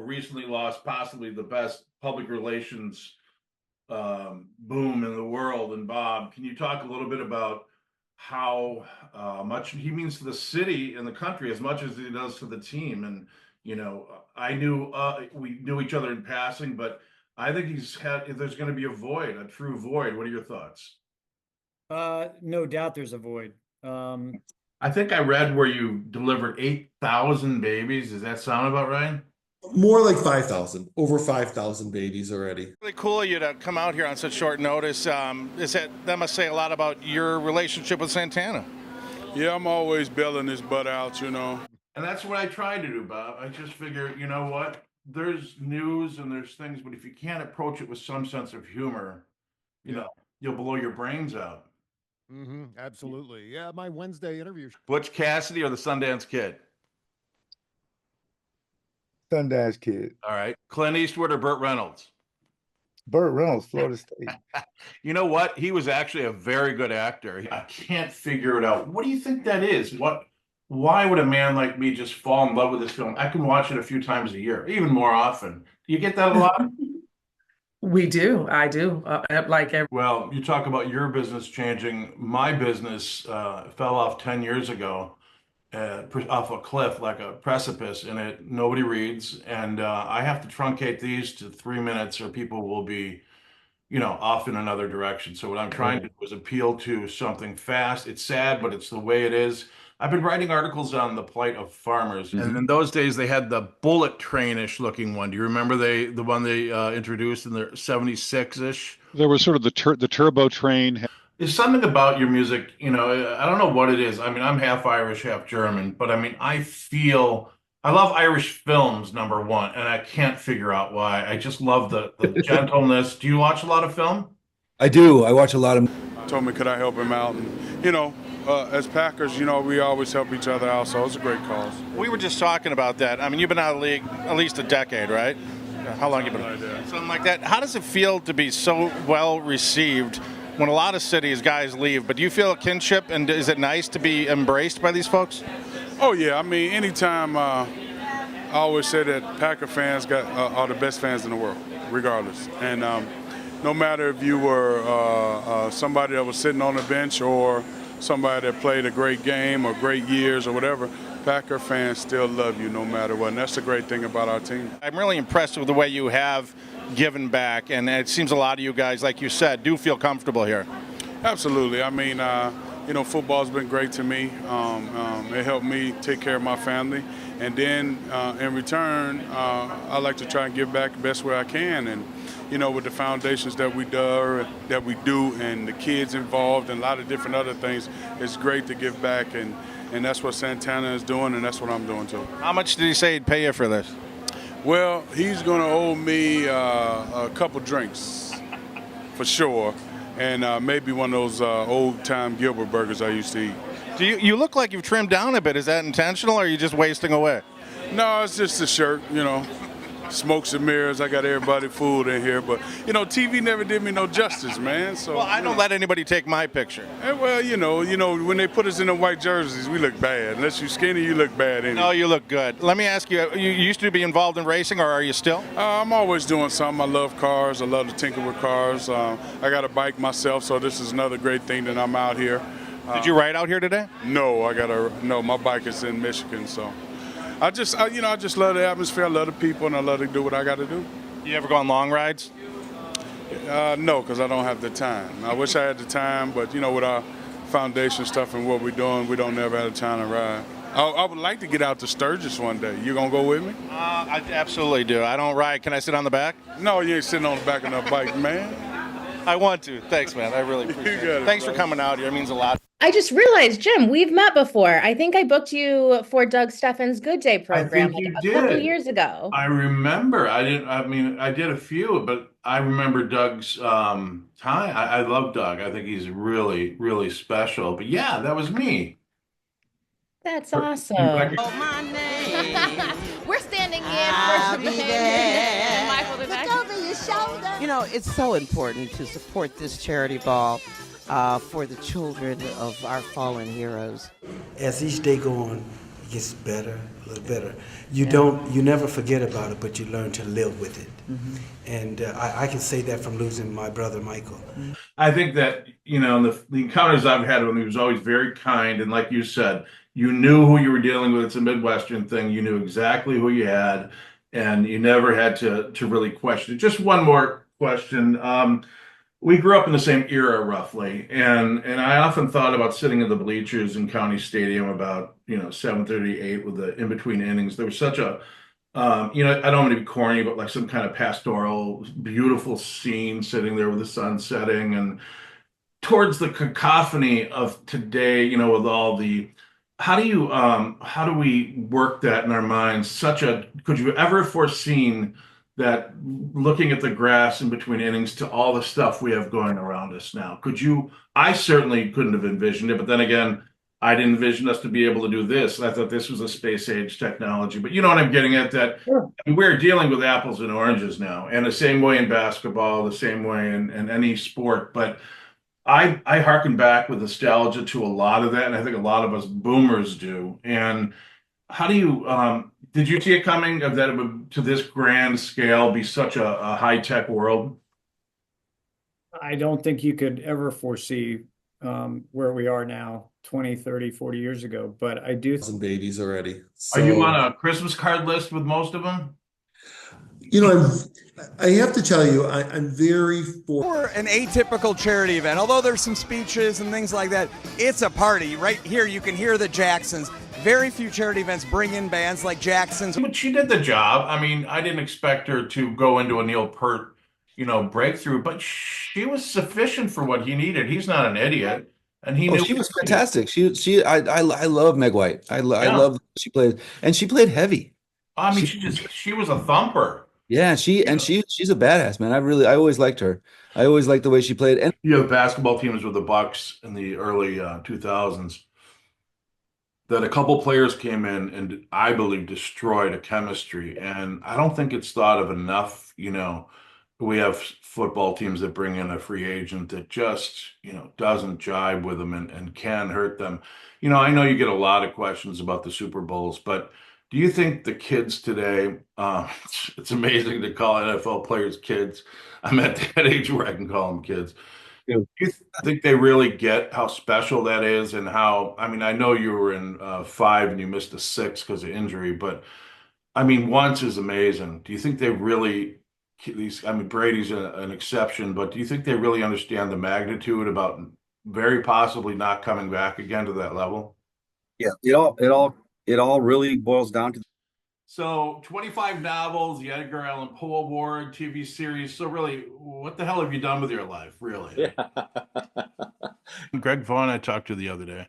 recently lost possibly the best public relations boom in the world. And Bob, can you talk a little bit about how much he means to the city and the country as much as he does to the team? And I knew we knew each other in passing, but I think there's going to be a void, a true void. What are your thoughts? No doubt there's a void. I think I read where you delivered 8,000 babies. Does that sound about right? More like 5,000, over 5,000 babies already. Really cool of you to come out here on such short notice. That must say a lot about your relationship with Santana. Yeah, I'm always bailing his butt out, And that's what I try to do, Bob. I just figure, you know what? There's news and there's things, but if you can't approach it with some sense of humor, you'll blow your brains out. Absolutely. Yeah, my Wednesday interview. Butch Cassidy or the Sundance Kid? Sundance Kid. All right. Clint Eastwood or Burt Reynolds? Burt Reynolds, Florida State. You know what? He was actually a very good actor. I can't figure it out. What do you think that is? Why would a man like me just fall in love with this film? I can watch it a few times a year, even more often. Do you get that a lot? We do. I do. Well, you talk about your business changing. My business fell off 10 years ago off a cliff, like a precipice, and nobody reads. And I have to truncate these to 3 minutes or people will be, off in another direction. So what I'm trying to do is appeal to something fast. It's sad, but it's the way it is. I've been writing articles on the plight of farmers, and in those days they had the bullet train-ish looking one. Do you remember the one they introduced in the 76-ish? There was sort of the turbo train. There's something about your music, I don't know what it is. I mean, I'm half Irish, half German, but I mean, I love Irish films, number one, and I can't figure out why. I just love the gentleness. Do you watch a lot of film? I do. I watch a lot of. Told me, could I help him out? And, as Packers, we always help each other out, so it's a great cause. We were just talking about that. I mean, you've been out of the league at least a decade, right? How long have you been? Something like that. How does it feel to be so well received when a lot of cities guys leave? But do you feel a kinship, and is it nice to be embraced by these folks? Oh, yeah. I mean, anytime I always say that Packer fans are the best fans in the world, regardless. And no matter if you were somebody that was sitting on the bench or somebody that played a great game or great years or whatever, Packer fans still love you no matter what, and that's the great thing about our team. I'm really impressed with the way you have given back, and it seems a lot of you guys, like you said, do feel comfortable here. Absolutely. I mean, football's been great to me. It helped me take care of my family, and then in return, I like to try and give back the best way I can, and with the foundations that we do and the kids involved and a lot of different other things, it's great to give back, and that's what Santana is doing, and that's what I'm doing too. How much did he say he'd pay you for this? Well, he's going to owe me a couple drinks for sure, and maybe one of those old-time Gilbert burgers I used to eat. You look like you've trimmed down a bit. Is that intentional, or are you just wasting away? No, it's just a shirt, smokes and mirrors. I got everybody fooled in here, but TV never did me no justice, man. So I don't let anybody take my picture. And, well, when they put us in the white jerseys, we look bad. Unless you're skinny, you look bad. No, you look good. Let me ask you: you used to be involved in racing, or are you still? I'm always doing something. I love cars. I love to tinker with cars. I got a bike myself, so this is another great thing that I'm out here. Did you ride out here today? No, my bike is in Michigan, so. I just love the atmosphere. I love the people, and I love to do what I got to do. You ever go on long rides? No, because I don't have the time. I wish I had the time, but with our foundation stuff and what we're doing, we don't never have the time to ride. I would like to get out to Sturgis one day. You gonna go with me? I absolutely do. I don't ride. Can I sit on the back? No, you ain't sitting on the back of no bike, man. I want to. Thanks, man. I really appreciate it. Thanks for coming out here. It means a lot. I just realized, Jim, we've met before. I think I booked you for Doug Steffens' Good Day program a couple years ago. I remember. I did a few, but I remember Doug's time. I love Doug. I think he's really, really special. But yeah, that was me. That's awesome. We're standing in for Michael the it's so important to support this charity ball for the children of our fallen heroes. As each day go on, it gets better, a little better. You never forget about it, but you learn to live with it. And I can say that from losing my brother Michael. I think that, the encounters I've had with him, he was always very kind. And like you said, you knew who you were dealing with. It's a Midwestern thing. You knew exactly who you had, and you never had to really question it. Just one more question. We grew up in the same era roughly, and I often thought about sitting in the bleachers in County Stadium about 7:38 with the in between innings. There was such a I don't want to be corny, but like some kind of pastoral, beautiful scene sitting there with the sun setting, and towards the cacophony of today, with all the how do we work that in our minds? Could you ever foreseen that looking at the grass in between innings to all the stuff we have going around us now? I certainly couldn't have envisioned it, but then again, I didn't envision us to be able to do this. I thought this was a space age technology, but you know what I'm getting at, that we're dealing with apples and oranges now, and the same way in basketball, the same way in any sport. But I hearken back with nostalgia to a lot of that, and I think a lot of us boomers do. And how do you, did you see it coming of that it would, to this grand scale, be such a high-tech world? I don't think you could ever foresee where we are now 20, 30, 40 years ago, but I do. Some babies already. Are you So, on a Christmas card list with most of them? I have to tell you, I'm very For an atypical charity event, although there's some speeches and things like that, it's a party. Right here, you can hear the Jacksons. Very few charity events bring in bands like Jacksons. But she did the job. I mean, I didn't expect her to go into a Neil Peart, breakthrough, but she was sufficient for what he needed. He's not an idiot, and he knew. She was fantastic. I love Meg White. I love she played, and she played heavy. I mean, she was a thumper. Yeah, she's a badass, man. I always liked her. I always liked the way she played. And the basketball teams with the Bucks in the early 2000s, that a couple players came in and I believe destroyed a chemistry. And I don't think it's thought of enough. We have football teams that bring in a free agent that just, doesn't jibe with them and can hurt them. I know you get a lot of questions about the Super Bowls, but do you think the kids today, it's amazing to call NFL players kids. I'm at that age where I can call them kids. Do you think they really get how special that is, and how, I mean, I know you were in 5 and you missed a 6 because of injury, but I mean, once is amazing. Do you think they really, Brady's an exception, but do you think they really understand the magnitude about very possibly not coming back again to that level? Yeah, it all really boils down to. So 25 novels, the Edgar Allan Poe Award, TV series. So really, what the hell have you done with your life, really? Yeah. Greg Vaughn I talked to the other day,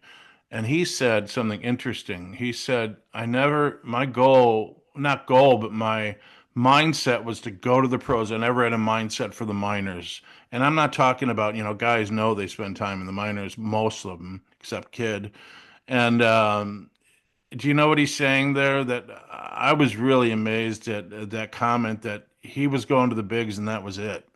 and he said something interesting. He said, my goal, not goal, but my mindset was to go to the pros. I never had a mindset for the minors. And I'm not talking about, guys know they spend time in the minors, most of them, except Kid. And do you know what he's saying there? That I was really amazed at that comment, that he was going to the bigs and that was it.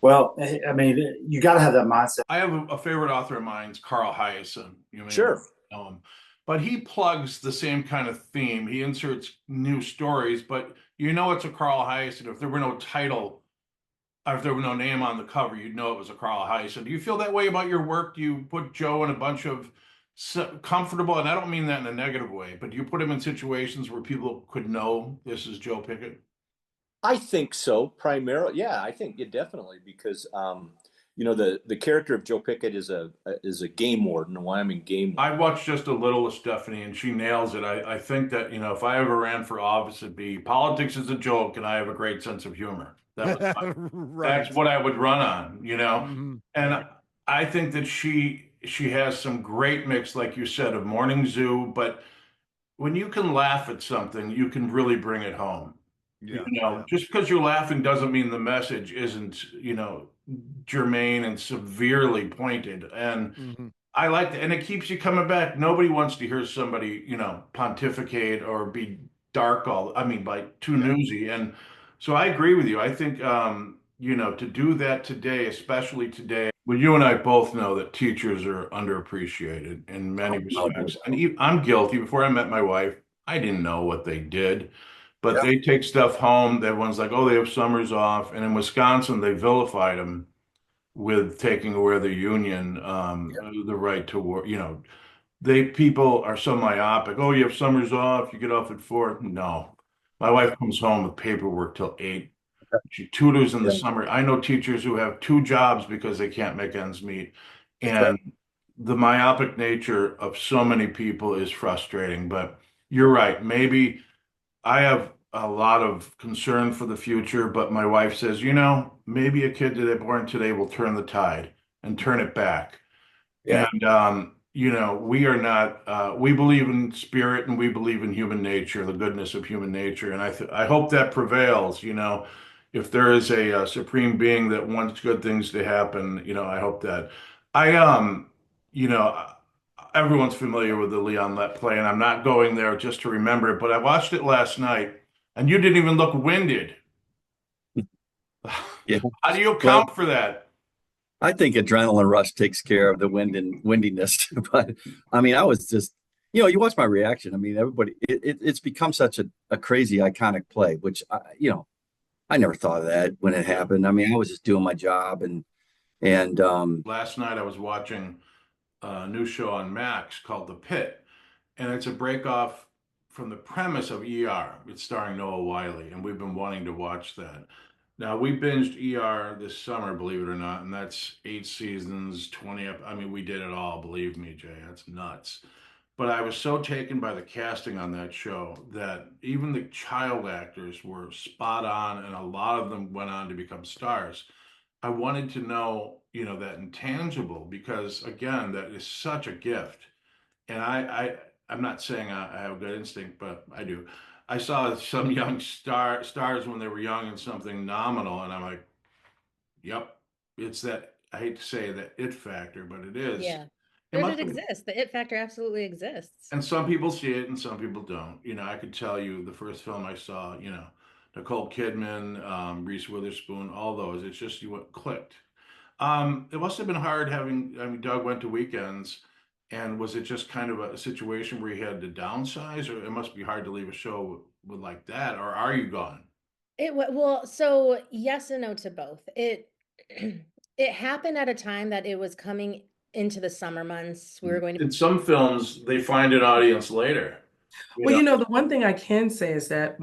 Well, I mean, you got to have that mindset. I have a favorite author of mine, Carl Hiaasen. You may Sure. know him. But he plugs the same kind of theme. He inserts new stories, but it's a Carl Hiaasen. If there were no title, or if there were no name on the cover, you'd know it was a Carl Hiaasen. Do you feel that way about your work? Do you put Joe in a bunch of comfortable, and I don't mean that in a negative way, but do you put him in situations where people could know this is Joe Pickett? I think so, primarily. Yeah, I think definitely, because the character of Joe Pickett is a game warden, a Wyoming game warden. I watched just a little of Stephanie, and she nails it. I think that if I ever ran for office, it'd be politics is a joke, and I have a great sense of humor. That's what I would run on, Mhm. And I think that she has some great mix, like you said, of Morning Zoo, but when you can laugh at something, you can really bring it home. Yeah. Just because you're laughing doesn't mean the message isn't, germane and severely pointed. And Mhm. I like that. And it keeps you coming back. Nobody wants to hear somebody, pontificate or be dark like too newsy. And so I agree with you. I think, to do that today, especially today, Well, you and I both know that teachers are underappreciated in many respects. And I'm guilty. Before I met my wife, I didn't know what they did, but they take stuff home. Everyone's like, oh, they have summers off. And in Wisconsin, they vilified them with taking away the union, the right to work. People are so myopic. Oh, you have summers off. You get off at 4. No, my wife comes home with paperwork till 8. She tutors in the summer. I know teachers who have 2 jobs because they can't make ends meet. And the myopic nature of so many people is frustrating. But you're right. Maybe I have a lot of concern for the future, but my wife says, maybe a kid that born today will turn the tide and turn it back. Yeah. And, we are not, we believe in spirit and we believe in human nature, the goodness of human nature. And I hope that prevails, if there is a supreme being that wants good things to happen, I hope that everyone's familiar with the Leon Lett play, and I'm not going there just to remember it, but I watched it last night and you didn't even look winded. Yeah. How do you account for that? I think adrenaline rush takes care of the windiness. But I mean, I was just, you watch my reaction. I mean, everybody, it's become such a crazy, iconic play, which, I never thought of that when it happened. I mean, I was just doing my job and last night I was watching a new show on Max called The Pit, and it's a break off from the premise of ER. It's starring Noah Wiley, and we've been wanting to watch that. Now, we binged ER this summer, believe it or not, and that's 8 seasons, 20 up. I mean, we did it all, believe me, Jay. That's nuts. But I was so taken by the casting on that show that even the child actors were spot on, and a lot of them went on to become stars. I wanted to know, that intangible, because again, that is such a gift. And I'm not saying I have a good instinct, but I do. I saw some young stars when they were young in something nominal, and I'm like, yep, it's that, I hate to say that it factor, but it is. Yeah. It Does must it have- exist? The it factor absolutely exists. And some people see it and some people don't. I could tell you the first film I saw, Nicole Kidman, Reese Witherspoon, all those. It's just what clicked. It must have been hard Doug went to weekends, and was it just kind of a situation where you had to downsize, or it must be hard to leave a show with like that, or are you gone? Well, so yes and no to both. It it happened at a time that it was coming into the summer months. We were going to In some films, they find an audience later. Well, the one thing I can say is that